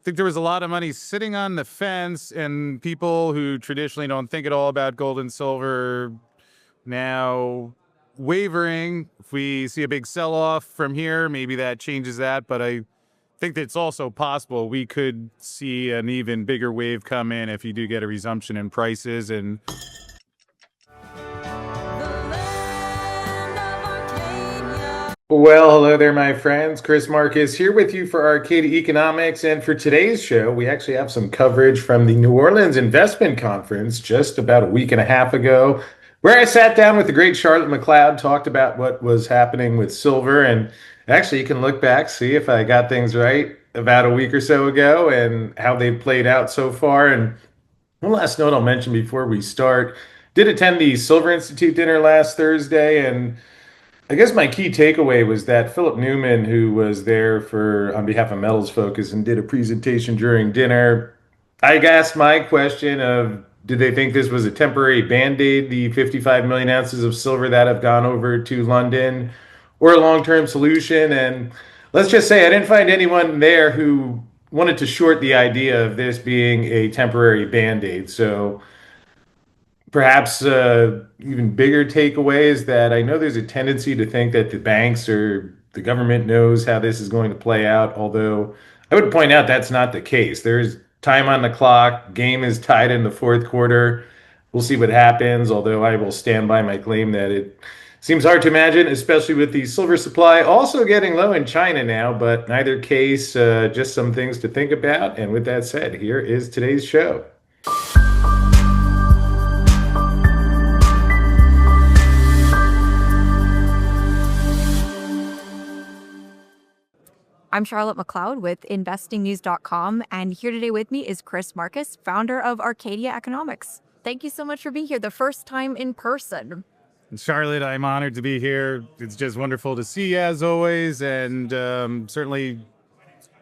think there was a lot of money sitting on the fence, and people who traditionally don't think at all about gold and silver now wavering. If we see a big sell-off from here, maybe that changes that, but I think that it's also possible we could see an even bigger wave come in if you do get a resumption in prices. And Well, hello there, my friends. Chris Marcus here with you for Arcadia Economics. And for today's show, we actually have some coverage from the New Orleans Investment Conference just about a week and a half ago, where I sat down with the great Charlotte McLeod, talked about what was happening with silver. And actually, you can look back, see if I got things right about a week or so ago and how they've played out so far. And one last note I'll mention before we start, did attend the Silver Institute dinner last Thursday, and I guess my key takeaway was that Philip Newman, who was there for on behalf of Metals Focus and did a presentation during dinner, I asked my question of did they think this was a temporary band-aid, the 55 million ounces of silver that have gone over to London, or a long-term solution? And let's just say I didn't find anyone there who wanted to short the idea of this being a temporary band-aid. So perhaps even bigger takeaway is that I know there's a tendency to think that the banks or the government knows how this is going to play out, although I would point out that's not the case. There's time on the clock, game is tied in the fourth quarter. We'll see what happens, although I will stand by my claim that it seems hard to imagine, especially with the silver supply also getting low in China now. But in either case, just some things to think about. And with that said, here is today's show. I'm Charlotte McLeod with investingnews.com, and here today with me is Chris Marcus, founder of Arcadia Economics. Thank you so much for being here, the first time in person. Charlotte, I'm honored to be here. It's just wonderful to see you as always, and certainly,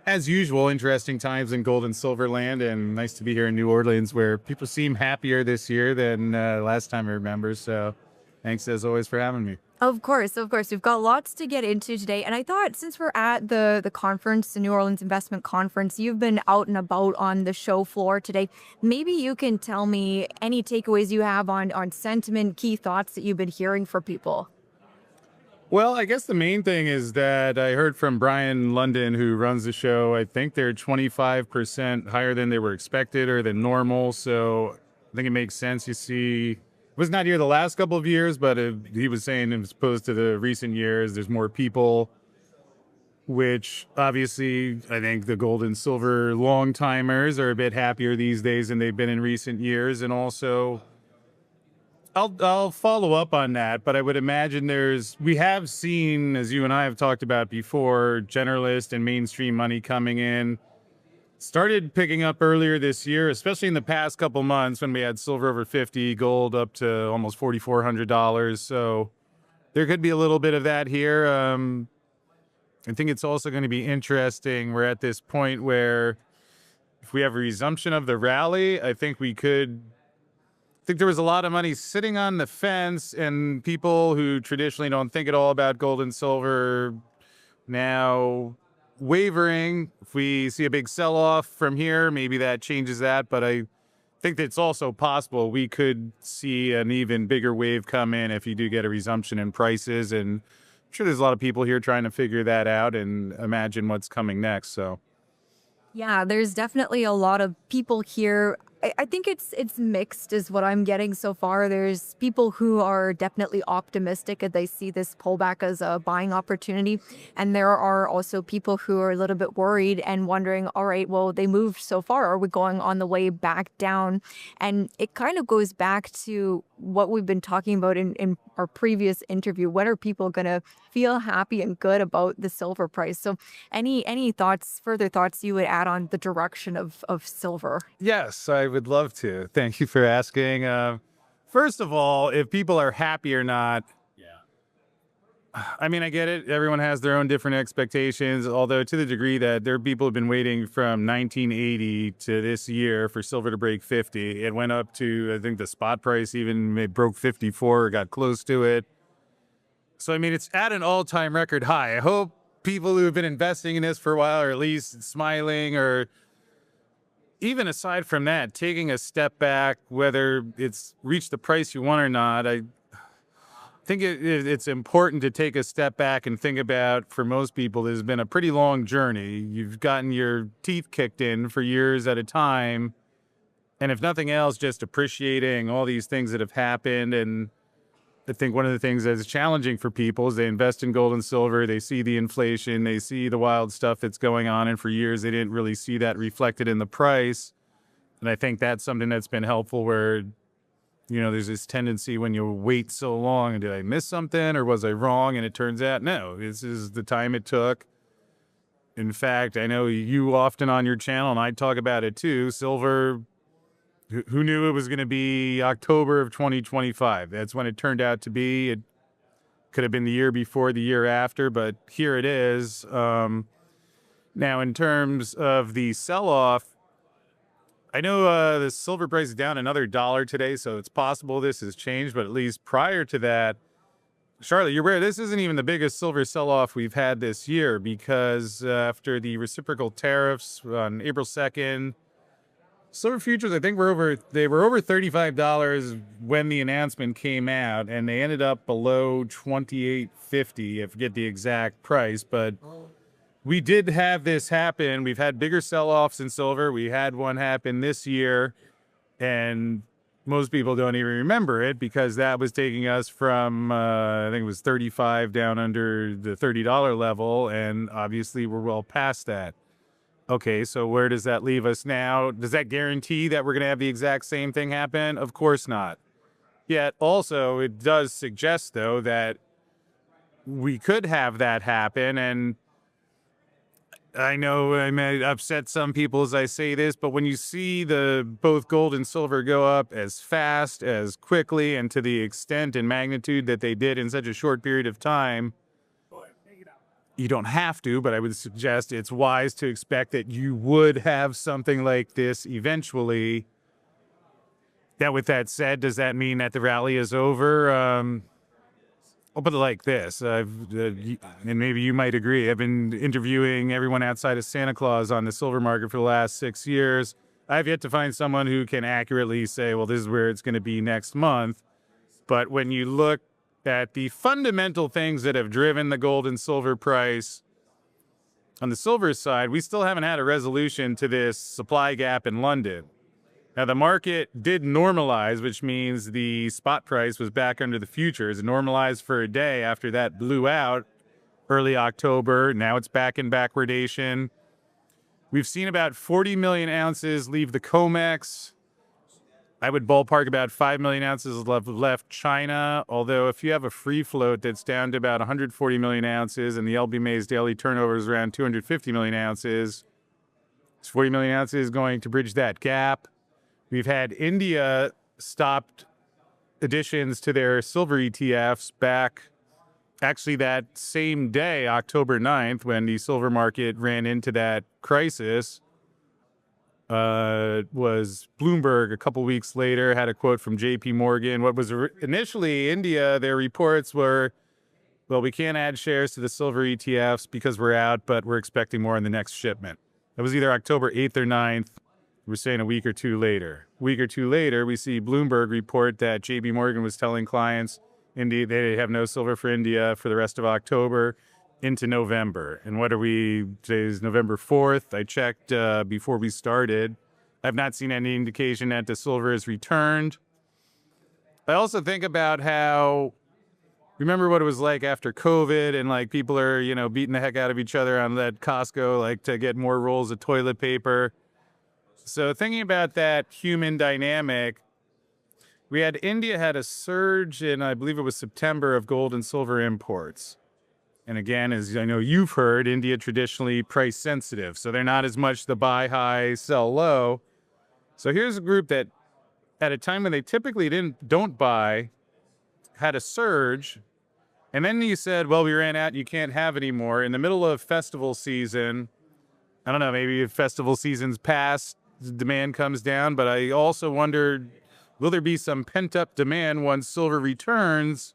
as usual, interesting times in gold and silver land, and nice to be here in New Orleans, where people seem happier this year than last time I remember. So thanks as always for having me. Of course, of course. We've got lots to get into today. And I thought since we're at the conference, the New Orleans Investment Conference, you've been out and about on the show floor today. Maybe you can tell me any takeaways you have on sentiment, key thoughts that you've been hearing from people. Well, I guess the main thing is that I heard from Brian London, who runs the show. I think they're 25% higher than they were expected or than normal. So I think it makes sense. You see, was not here the last couple of years, but he was saying as opposed to the recent years, there's more people, which obviously I think the gold and silver long timers are a bit happier these days than they've been in recent years. And also, I'll follow up on that, but I would imagine we have seen, as you and I have talked about before, generalist and mainstream money coming in. Started picking up earlier this year, especially in the past couple months when we had silver over 50, gold up to almost $4,400. So there could be a little bit of that here. I think it's also going to be interesting. We're at this point where if we have a resumption of the rally, I think there was a lot of money sitting on the fence, and people who traditionally don't think at all about gold and silver now wavering. If we see a big sell-off from here, maybe that changes that, but I think that it's also possible we could see an even bigger wave come in if you do get a resumption in prices. And I'm sure there's a lot of people here trying to figure that out and imagine what's coming next. So Yeah, there's definitely a lot of people here. I think it's mixed is what I'm getting so far. There's people who are definitely optimistic and they see this pullback as a buying opportunity. And there are also people who are a little bit worried and wondering, all right, well, they moved so far. Are we going on the way back down? And it kind of goes back to what we've been talking about in our previous interview. When are people going to feel happy and good about the silver price? So any thoughts, further thoughts you would add on the direction of silver? yes, I would love to. Thank you for asking. First of all, if people are happy or not, I mean, I get it. Everyone has their own different expectations, although to the degree that there are people who've been waiting from 1980 to this year for silver to break 50. It went up to, I think the spot price even broke 54 or got close to it. So, I mean, it's at an all-time record high. I hope people who have been investing in this for a while are at least smiling or even aside from that, taking a step back, whether it's reached the price you want or not, I think it's important to take a step back and think about, for most people, there's been a pretty long journey. You've gotten your teeth kicked in for years at a time. And if nothing else, just appreciating all these things that have happened. And I think one of the things that's challenging for people is they invest in gold and silver, they see the inflation, they see the wild stuff that's going on, and for years they didn't really see that reflected in the price. And I think that's something that's been helpful where, there's this tendency when you wait so long, and did I miss something or was I wrong? And it turns out, no, this is the time it took. In fact, I know you often on your channel, and I talk about it too, silver, who knew it was going to be October of 2025? That's when it turned out to be. It could have been the year before, the year after, but here it is. Now, in terms of the sell-off, I know the silver price is down another $1 today, so it's possible this has changed, but at least prior to that, Charlotte, you're aware this isn't even the biggest silver sell-off we've had this year, because after the reciprocal tariffs on April 2nd, silver futures, I think, were over $35 when the announcement came out, and they ended up below $28.50. I forget the exact price, but we did have this happen. We've had bigger sell-offs in silver. We had one happen this year, and most people don't even remember it because that was taking us from, I think it was 35 down under the $30 level, and obviously we're well past that. Okay, so where does that leave us now? Does that guarantee that we're going to have the exact same thing happen? Of course not. Yet also, it does suggest, though, that we could have that happen, and I know I may upset some people as I say this, but when you see both gold and silver go up as fast, as quickly, and to the extent and magnitude that they did in such a short period of time, you don't have to, but I would suggest it's wise to expect that you would have something like this eventually. Now, with that said, does that mean that the rally is over? I'll put it like this, and maybe you might agree. I've been interviewing everyone outside of Santa Claus on the silver market for the last 6 years. I've yet to find someone who can accurately say, well, this is where it's going to be next month. But when you look at the fundamental things that have driven the gold and silver price, on the silver side, we still haven't had a resolution to this supply gap in London. Now, the market did normalize, which means the spot price was back under the futures. It normalized for a day after that blew out early October. Now it's back in backwardation. We've seen about 40 million ounces leave the COMEX. I would ballpark about 5 million ounces left China, although if you have a free float that's down to about 140 million ounces and the LBMA's daily turnover is around 250 million ounces, it's 40 million ounces going to bridge that gap. We've had India stopped additions to their silver ETFs back actually that same day, October 9th, when the silver market ran into that crisis. Was Bloomberg a couple weeks later had a quote from JP Morgan. What was initially India, their reports were, well, we can't add shares to the silver ETFs because we're out, but we're expecting more in the next shipment. That was either October 8th or 9th. We're saying a week or two later. A week or two later, we see Bloomberg report that JP Morgan was telling clients India they have no silver for India for the rest of October into November. And what are we? Today's November 4th. I checked before we started. I've not seen any indication that the silver is returned. I also think about how, remember what it was like after COVID, and like people are, beating the heck out of each other on that Costco, like to get more rolls of toilet paper. So thinking about that human dynamic, we had India had a surge in, I believe it was September, of gold and silver imports. And again, as I know you've heard, India traditionally price sensitive, so they're not as much the buy high, sell low. So here's a group that at a time when they typically don't buy, had a surge, and then you said, well, we ran out, you can't have any more. In the middle of festival season, I don't know, maybe if festival season's past, demand comes down, but I also wondered, will there be some pent-up demand once silver returns?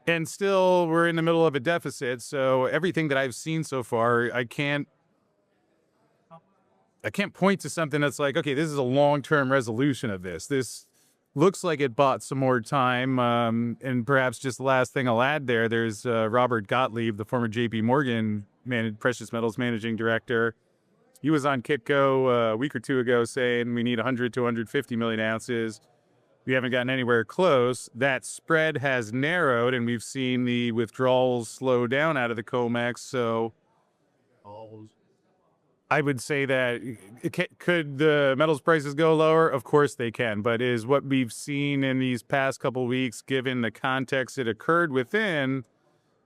And still, we're in the middle of a deficit, so everything that I've seen so far, I can't I can't point to something that's like, okay, this is a long-term resolution of this. This looks like it bought some more time. And perhaps just the last thing I'll add there, there's Robert Gottlieb, the former JP Morgan precious metals managing director. He was on Kitco a week or two ago saying we need 100 to 150 million ounces. We haven't gotten anywhere close. That spread has narrowed, and we've seen the withdrawals slow down out of the COMEX. So I would say that could the metals prices go lower? Of course they can, but is what we've seen in these past couple weeks, given the context it occurred within,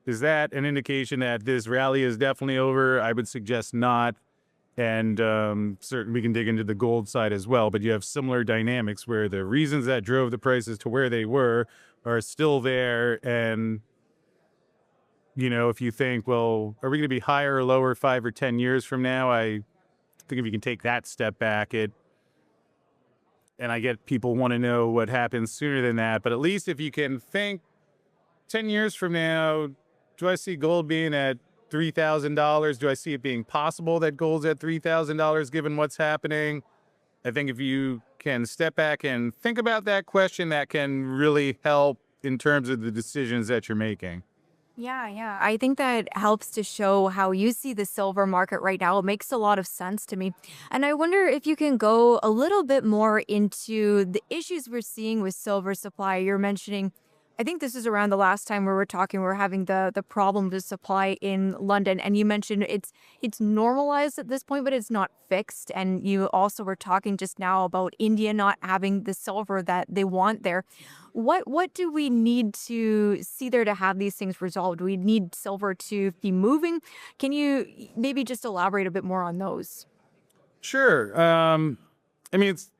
is that an indication that this rally is definitely over? I would suggest not. And certainly we can dig into the gold side as well, but you have similar dynamics where the reasons that drove the prices to where they were are still there. And, you know, if you think, well, are we going to be higher or lower 5 or 10 years from now? I think if you can take that step back, and I get people want to know what happens sooner than that, but at least if you can think 10 years from now, do I see gold being at $3,000? Do I see it being possible that gold's at $3,000 given what's happening? I think if you can step back and think about that question, that can really help in terms of the decisions that you're making. Yeah. I think that helps to show how you see the silver market right now. It makes a lot of sense to me. And I wonder if you can go a little bit more into the issues we're seeing with silver supply. You're mentioning, I think this is around the last time we were talking, we were having the problem with supply in London. And you mentioned it's normalized at this point, but it's not fixed. And you also were talking just now about India not having the silver that they want there. What do we need to see there to have these things resolved? Do we need silver to be moving? Can you maybe just elaborate a bit more on those? Sure. I mean, it's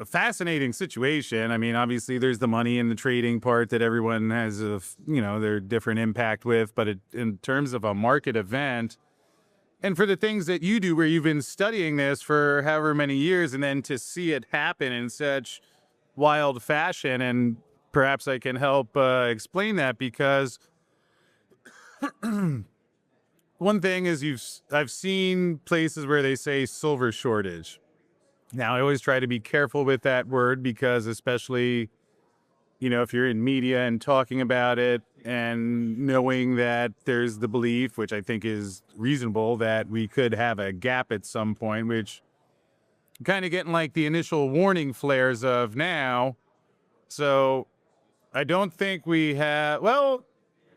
a fascinating situation. I mean, obviously there's the money and the trading part that everyone has their different impact with, but in terms of a market event, and for the things that you do where you've been studying this for however many years, and then to see it happen in such wild fashion, and perhaps I can help explain that, because one thing is I've seen places where they say silver shortage. Now, I always try to be careful with that word because, especially, if you're in media and talking about it and knowing that there's the belief, which I think is reasonable, that we could have a gap at some point, which I'm kind of getting like the initial warning flares of now. So I don't think we have, well,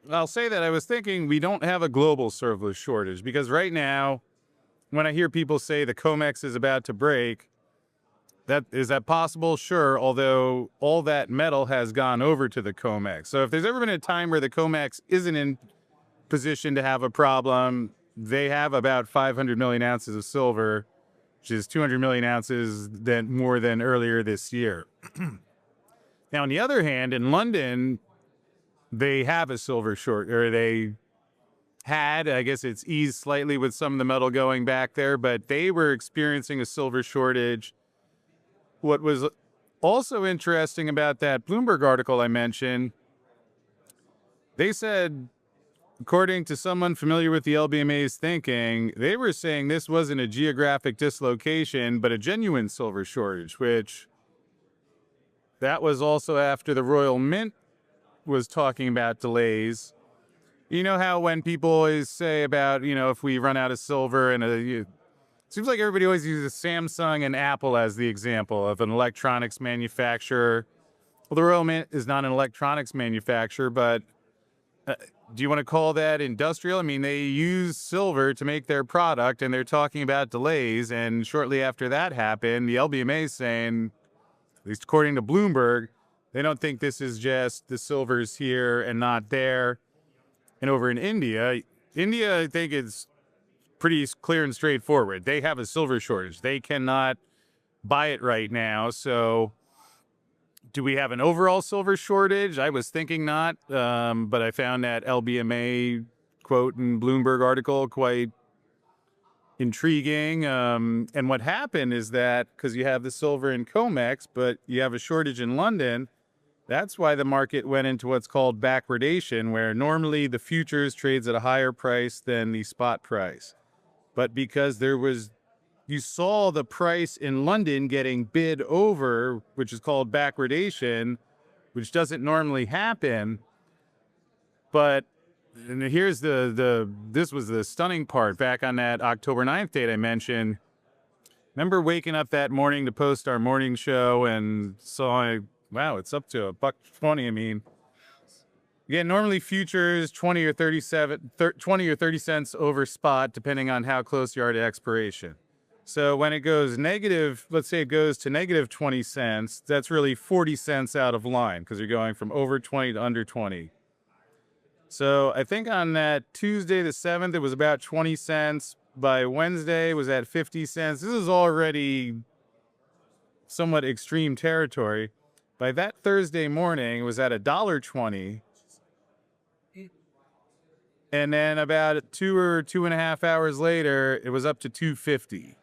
I'll say that I was thinking we don't have a global silver shortage, because right now, when I hear people say the COMEX is about to break, is that possible? Sure, although all that metal has gone over to the COMEX. So if there's ever been a time where the COMEX isn't in position to have a problem, they have about 500 million ounces of silver, which is 200 million ounces more than earlier this year. Now, on the other hand, in London, they have a silver short, or they had, I guess it's eased slightly with some of the metal going back there, but they were experiencing a silver shortage. What was also interesting about that Bloomberg article I mentioned, they said, according to someone familiar with the LBMA's thinking, they were saying this wasn't a geographic dislocation, but a genuine silver shortage, which that was also after the Royal Mint was talking about delays. You know how when people always say about, if we run out of silver, and it seems like everybody always uses Samsung and Apple as the example of an electronics manufacturer. Well, the Royal Mint is not an electronics manufacturer, but do you want to call that industrial? I mean, they use silver to make their product, and they're talking about delays. And shortly after that happened, the LBMA is saying, at least according to Bloomberg, they don't think this is just the silver's here and not there. And over in India, I think it's pretty clear and straightforward. They have a silver shortage. They cannot buy it right now. So do we have an overall silver shortage? I was thinking not, but I found that LBMA quote in Bloomberg article quite intriguing. And what happened is that because you have the silver in COMEX, but you have a shortage in London, that's why the market went into what's called backwardation, where normally the futures trades at a higher price than the spot price. But because there was you saw the price in London getting bid over, which is called backwardation, which doesn't normally happen. But and here's this was the stunning part. Back on that October 9th date I mentioned, remember waking up that morning to post our morning show and saw, wow, it's up to $1.20. I mean, yeah, normally futures 20 or 20 or 30 cents over spot, depending on how close you are to expiration. So when it goes negative, let's say it goes to negative 20 cents, that's really 40 cents out of line because you're going from over 20 to under 20. So I think on that Tuesday the 7th, it was about 20 cents. By Wednesday, it was at 50 cents. This is already somewhat extreme territory. By that Thursday morning, it was at $1.20. And then about 2 or 2.5 hours later, it was up to $2.50.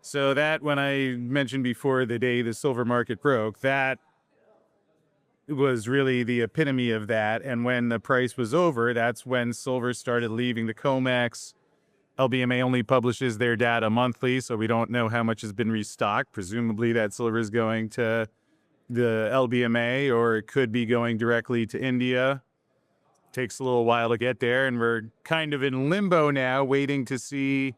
So that, when I mentioned before the day the silver market broke, that was really the epitome of that. And when the price was over, that's when silver started leaving the COMEX. LBMA only publishes their data monthly, so we don't know how much has been restocked. Presumably that silver is going to the LBMA, or it could be going directly to India. Takes a little while to get there, and we're kind of in limbo now, waiting to see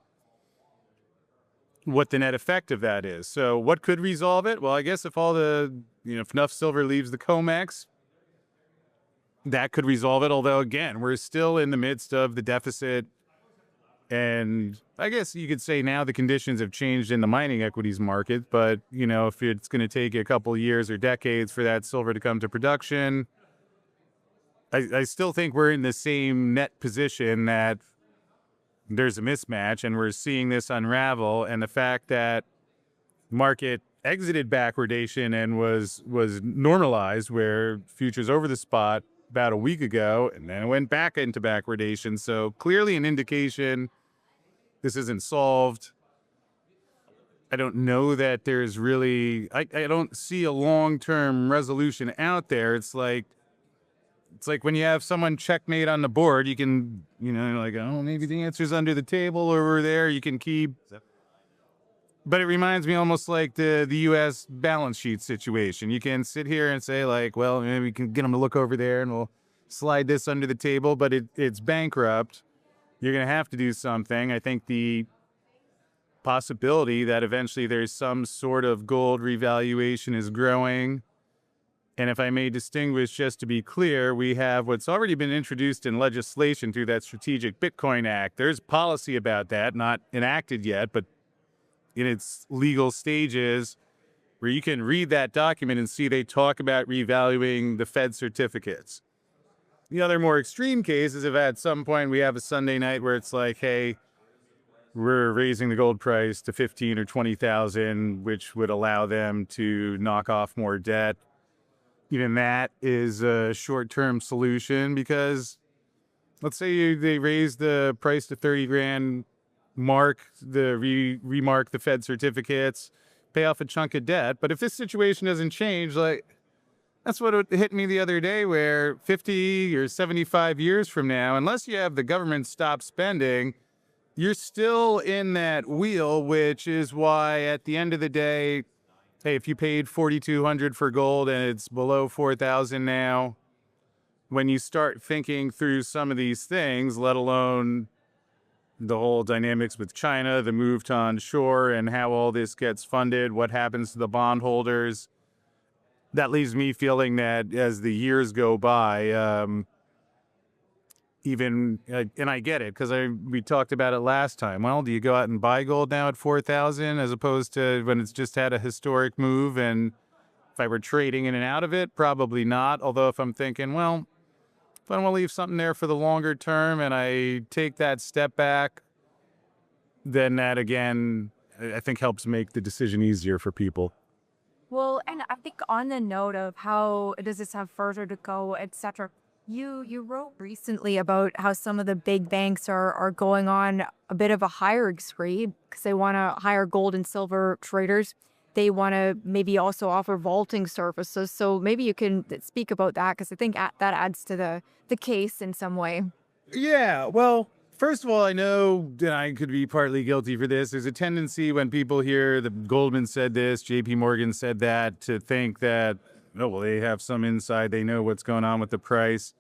what the net effect of that is. So what could resolve it? Well, I guess if if enough silver leaves the COMEX, that could resolve it. Although, again, we're still in the midst of the deficit. And I guess you could say now the conditions have changed in the mining equities market. But, if it's going to take a couple years or decades for that silver to come to production, I still think we're in the same net position that there's a mismatch, and we're seeing this unravel. And the fact that market exited backwardation and was normalized, where futures over the spot about a week ago, and then it went back into backwardation. So clearly an indication this isn't solved. I don't know that there's really, I don't see a long-term resolution out there. It's like when you have someone checkmate on the board, you can, maybe the answer's under the table or over there. You can keep. But it reminds me almost like the U.S. balance sheet situation. You can sit here and say, well, maybe we can get them to look over there and we'll slide this under the table, but it's bankrupt. You're going to have to do something. I think the possibility that eventually there's some sort of gold revaluation is growing. And if I may distinguish, just to be clear, we have what's already been introduced in legislation through that Strategic Bitcoin Act. There's policy about that, not enacted yet, but in its legal stages, where you can read that document and see they talk about revaluing the Fed certificates. The other more extreme case is if at some point we have a Sunday night where it's like, hey, we're raising the gold price to 15 or 20,000, which would allow them to knock off more debt. Even that is a short-term solution, because let's say they raise the price to 30 grand, remark the Fed certificates, pay off a chunk of debt. But if this situation doesn't change, that's what hit me the other day, where 50 or 75 years from now, unless you have the government stop spending, you're still in that wheel, which is why at the end of the day, hey, if you paid $4,200 for gold and it's below 4,000 now, when you start thinking through some of these things, let alone the whole dynamics with China, the move to onshore, and how all this gets funded, what happens to the bondholders, that leaves me feeling that as the years go by, and I get it, because we talked about it last time. Well, do you go out and buy gold now at 4,000 as opposed to when it's just had a historic move? And if I were trading in and out of it, probably not. Although if I'm thinking, well, if I want to leave something there for the longer term and I take that step back, then that again, I think helps make the decision easier for people. Well, and I think on the note of how does this have further to go, etc., you wrote recently about how some of the big banks are going on a bit of a hiring spree because they want to hire gold and silver traders. They want to maybe also offer vaulting services. So maybe you can speak about that, because I think that adds to the case in some way. Yeah, well, First of all, I know that I could be partly guilty for this. There's a tendency when people hear that Goldman said this, JP Morgan said that, to think that, oh, well, they have some insight. They know what's going on with the price.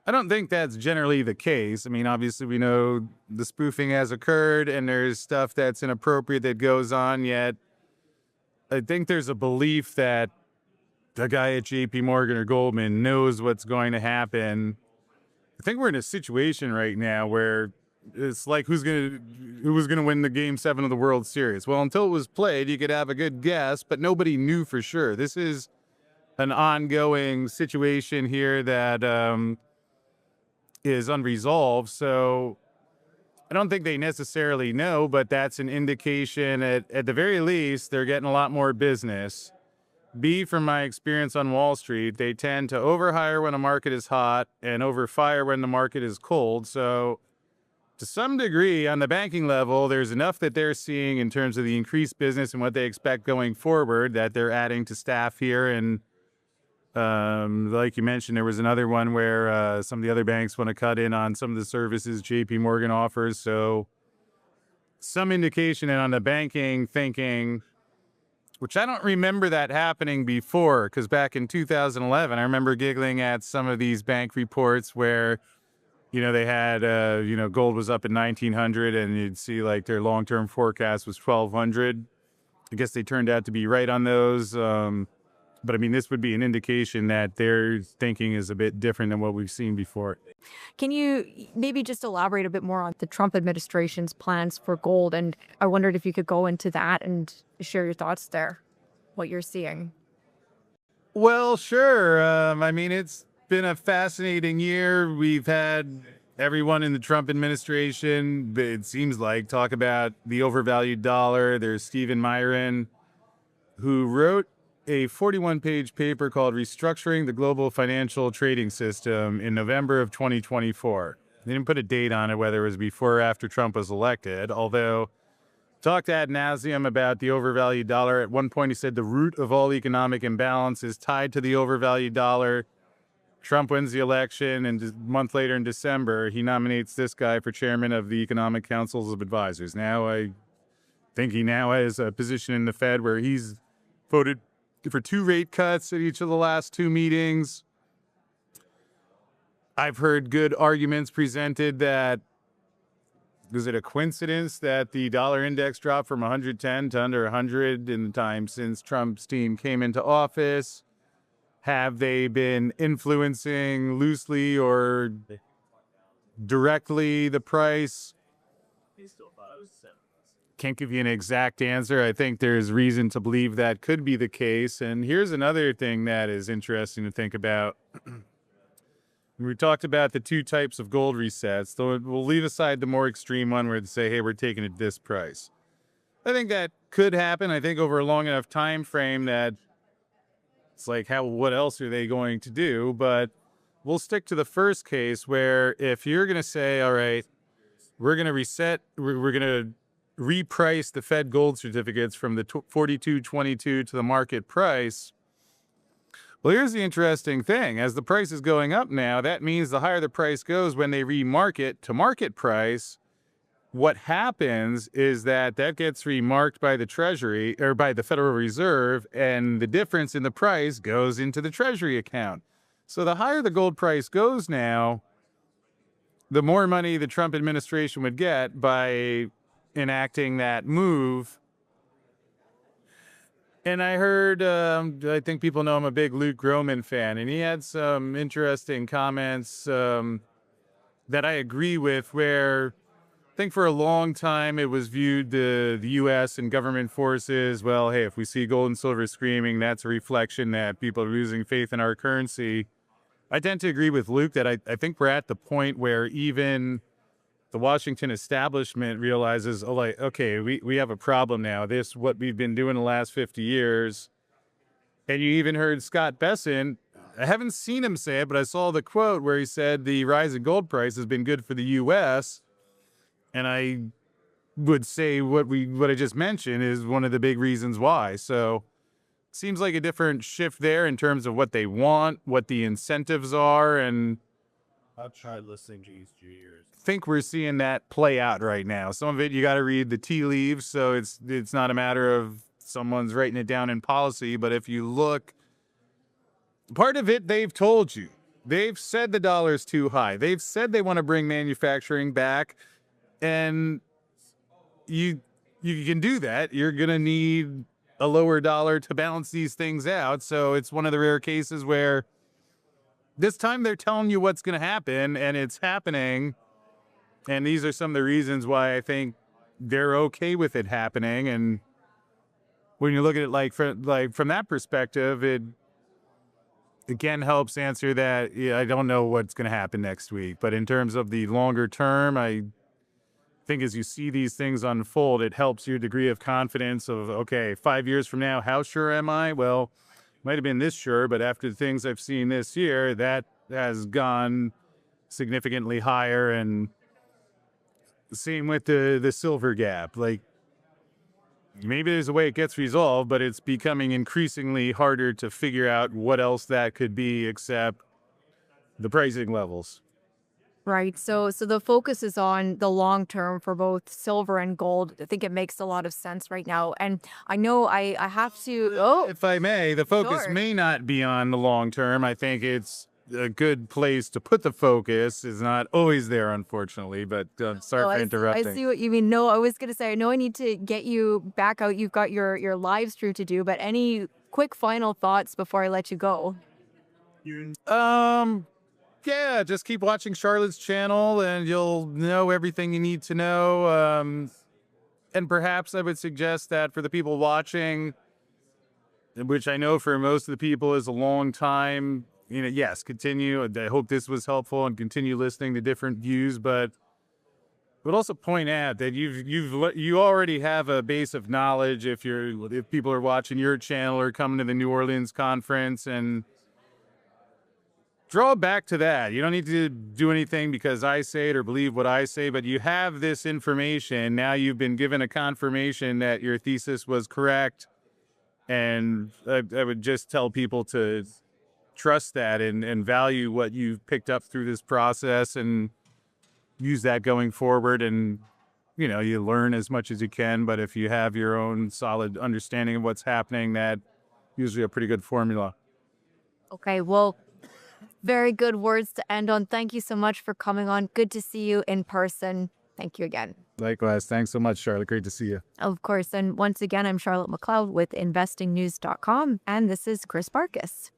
I don't think that's generally the case. I mean, obviously, we know the spoofing has occurred and there's stuff that's inappropriate that goes on, yet I think there's a belief that the guy at JP Morgan or Goldman knows what's going to happen. I think we're in a situation right now where it's like who was gonna win the Game 7 of the World Series. Well, until it was played, you could have a good guess, but nobody knew for sure. This is an ongoing situation here that is unresolved. So I don't think they necessarily know, but that's an indication at the very least they're getting a lot more business. B, from my experience on Wall Street, they tend to overhire when a market is hot and overfire when the market is cold. So to some degree, on the banking level, there's enough that they're seeing in terms of the increased business and what they expect going forward that they're adding to staff here. And like you mentioned, there was another one where some of the other banks want to cut in on some of the services JP Morgan offers. So some indication on the banking thinking, which I don't remember that happening before, because back in 2011, I remember giggling at some of these bank reports where, they had, gold was up at 1900 and you'd see like their long-term forecast was 1200. I guess they turned out to be right on those. But I mean, this would be an indication that their thinking is a bit different than what we've seen before. Can you maybe just elaborate a bit more on the Trump administration's plans for gold? And I wondered if you could go into that and share your thoughts there, what you're seeing. Well, sure. I mean, it's been a fascinating year. We've had everyone in the Trump administration, it seems like, talk about the overvalued dollar. There's Stephen Myron, who wrote a 41-page paper called Restructuring the Global Financial Trading System in November of 2024. They didn't put a date on it, whether it was before or after Trump was elected, although talked ad nauseum about the overvalued dollar. At one point, he said the root of all economic imbalance is tied to the overvalued dollar. Trump wins the election, and a month later in December, he nominates this guy for chairman of the Economic Councils of Advisors. Now, I think he now has a position in the Fed where he's voted for 2 rate cuts at each of the last 2 meetings. I've heard good arguments presented that, was it a coincidence that the dollar index dropped from 110 to under 100 in the time since Trump's team came into office? Have they been influencing loosely or directly the price? Can't give you an exact answer. I think there's reason to believe that could be the case. And here's another thing that is interesting to think about. We talked about the 2 types of gold resets, though we'll leave aside the more extreme one where they say, hey, we're taking it this price. I think that could happen. I think over a long enough time frame that it's like, what else are they going to do? But we'll stick to the first case where if you're going to say, all right, we're going to reset, we're going to reprice the Fed gold certificates from the 42.22 to the market price. Well, here's the interesting thing. As the price is going up now, that means the higher the price goes when they remarket to market price, what happens is that gets remarked by the Treasury or by the Federal Reserve, and the difference in the price goes into the Treasury account. So the higher the gold price goes now, the more money the Trump administration would get by enacting that move. And I heard, I think people know I'm a big Luke Gromen fan, and he had some interesting comments that I agree with, where I think for a long time it was viewed the U.S. and government forces, well, hey, if we see gold and silver screaming, that's a reflection that people are losing faith in our currency. I tend to agree with Luke that I think we're at the point where even the Washington establishment realizes, oh, like, okay, we have a problem now. This, what we've been doing the last 50 years. And you even heard Scott Bessent, I haven't seen him say it, but I saw the quote where he said the rise in gold price has been good for the U.S. And I would say what I just mentioned is one of the big reasons why. So it seems like a different shift there in terms of what they want, what the incentives are, and I've tried listening to years. Think we're seeing that play out right now. Some of it you got to read the tea leaves, so it's not a matter of someone's writing it down in policy. But if you look, part of it they've told you. They've said the dollar's too high. They've said they want to bring manufacturing back, and you can do that. You're gonna need a lower dollar to balance these things out. So it's one of the rare cases where this time they're telling you what's going to happen, and it's happening. And these are some of the reasons why I think they're okay with it happening. And when you look at it from that perspective, it again helps answer that. Yeah, I don't know what's going to happen next week, but in terms of the longer term, I think as you see these things unfold, it helps your degree of confidence of, okay, 5 years from now, how sure am I? Well, might have been this sure, but after the things I've seen this year, that has gone significantly higher. And same with the silver gap. Like, maybe there's a way it gets resolved, but it's becoming increasingly harder to figure out what else that could be except the pricing levels. Right. So the focus is on the long term for both silver and gold. I think it makes a lot of sense right now. And I know I have to. Oh, if I may, the focus sure. may not be on the long term. I think it's a good place to put the focus. Is not always there, unfortunately. But sorry for interrupting. I see what you mean. No, I was going to say, I know I need to get you back out. You've got your live stream to do, but any quick final thoughts before I let you go? Yeah, just keep watching Charlotte's channel and you'll know everything you need to know. And perhaps I would suggest that for the people watching, which I know for most of the people is a long time, yes, continue. I hope this was helpful and continue listening to different views, but also point out that you already have a base of knowledge if people are watching your channel or coming to the New Orleans conference, and draw back to that. You don't need to do anything because I say it or believe what I say, but you have this information. Now you've been given a confirmation that your thesis was correct. And I would just tell people to trust that and value what you've picked up through this process and use that going forward. And, you learn as much as you can. But if you have your own solid understanding of what's happening, that usually a pretty good formula. Okay, well, very good words to end on. Thank you so much for coming on. Good to see you in person. Thank you again. Likewise. Thanks so much, Charlotte. Great to see you. Of course. And once again, I'm Charlotte McLeod with investingnews.com, and this is Chris Marcus.